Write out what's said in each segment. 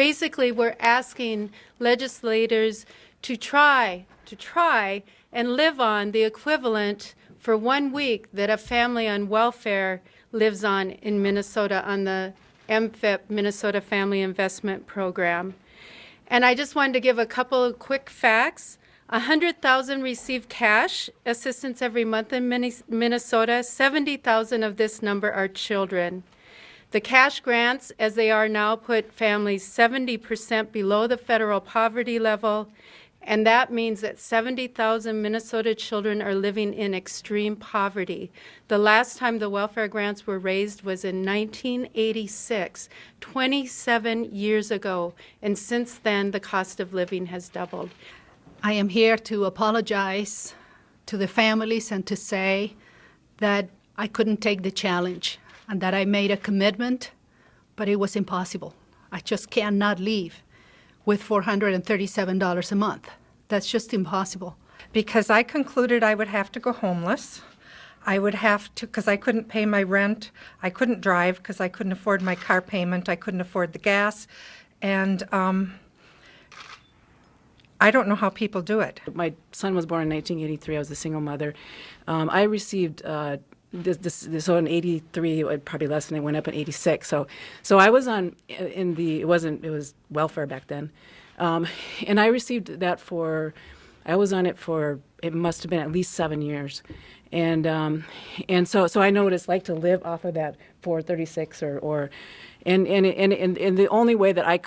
Basically, we're asking legislators to try and live on the equivalent for 1 week that a family on welfare lives on in Minnesota on the MFIP, Minnesota Family Investment Program. And I just wanted to give a couple of quick facts. 100,000 receive cash assistance every month in Minnesota. 70,000 of this number are children. The cash grants, as they are now, put families 70% below the federal poverty level, and that means that 70,000 Minnesota children are living in extreme poverty. The last time the welfare grants were raised was in 1986, 27 years ago, and since then the cost of living has doubled. I am here to apologize to the families and to say that I couldn't take the challenge and that I made a commitment, but it was impossible. I just cannot leave with $437 a month. That's just impossible. Because I concluded I would have to go homeless. I would have to, because I couldn't pay my rent. I couldn't drive because I couldn't afford my car payment. I couldn't afford the gas. And I don't know how people do it. My son was born in 1983. I was a single mother. I received so in 83, probably less than it went up in 86. So I was on it was welfare back then. And I received that I was on it for, it must have been at least 7 years. And so I know what it's like to live off of that 436 and the only way that I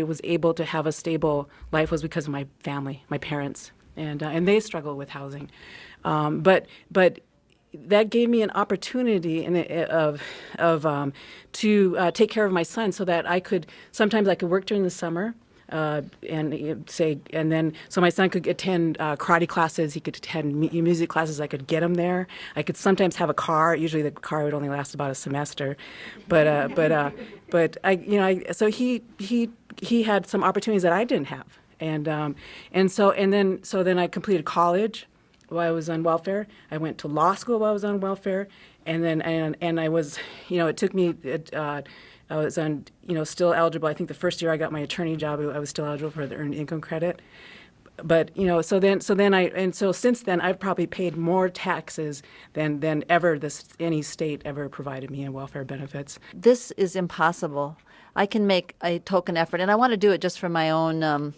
was able to have a stable life was because of my family, my parents, and they struggle with housing. But that gave me an opportunity to take care of my son, so that sometimes I could work during the summer. So my son could attend karate classes, he could attend music classes, I could get him there. I could sometimes have a car. Usually the car would only last about a semester, so he had some opportunities that I didn't have, and so then I completed college while I was on welfare. I went to law school while I was on welfare, and I was, it took me. I was on, still eligible. I think the first year I got my attorney job, I was still eligible for the earned income credit. But so since then, I've probably paid more taxes than ever any state ever provided me in welfare benefits. This is impossible. I can make a token effort, and I want to do it just for my own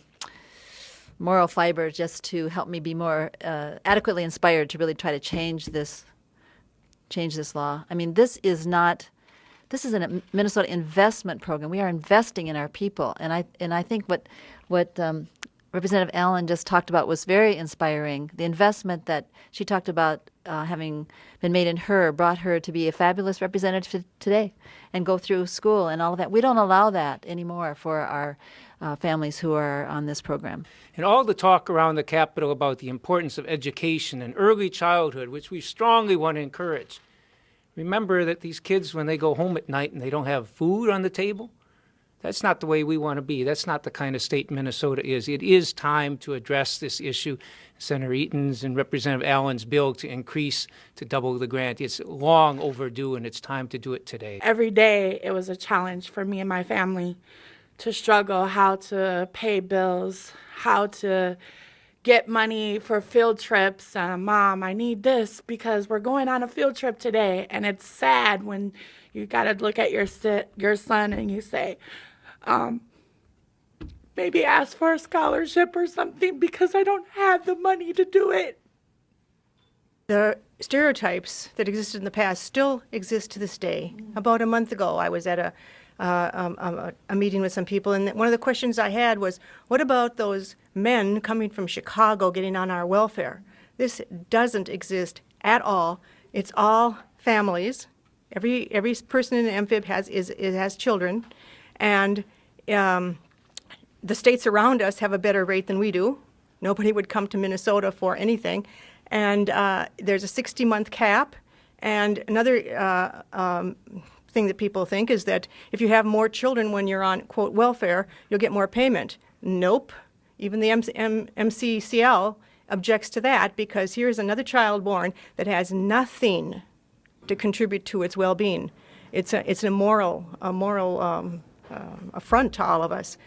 moral fiber, just to help me be more adequately inspired to really try to change this law. I mean, this is a Minnesota investment program. We are investing in our people, and I think what Representative Allen just talked about was very inspiring. The investment that she talked about having been made in her brought her to be a fabulous representative today and go through school and all of that. We don't allow that anymore for our families who are on this program. And all the talk around the Capitol about the importance of education and early childhood, which we strongly want to encourage. Remember that these kids, when they go home at night and they don't have food on the table, that's not the way we want to be. That's not the kind of state Minnesota is. It is time to address this issue. Senator Eatons and Representative Allen's bill to double the grant. It's long overdue, and it's time to do it today. Every day it was a challenge for me and my family to struggle how to pay bills, how to get money for field trips. Mom, I need this because we're going on a field trip today. And it's sad when you got to look at your son and you say, maybe ask for a scholarship or something because I don't have the money to do it. The stereotypes that existed in the past still exist to this day. About a month ago, I was at a meeting with some people, and one of the questions I had was, what about those men coming from Chicago getting on our welfare? This doesn't exist at all. It's all families. Every person in the MFIB has children, and the states around us have a better rate than we do. Nobody would come to Minnesota for anything, and there's a 60-month cap. And another thing that people think is that if you have more children when you're on, quote, welfare, you'll get more payment. Nope. Even the MCCL objects to that, because here's another child born that has nothing to contribute to its well-being. It's a moral affront to all of us.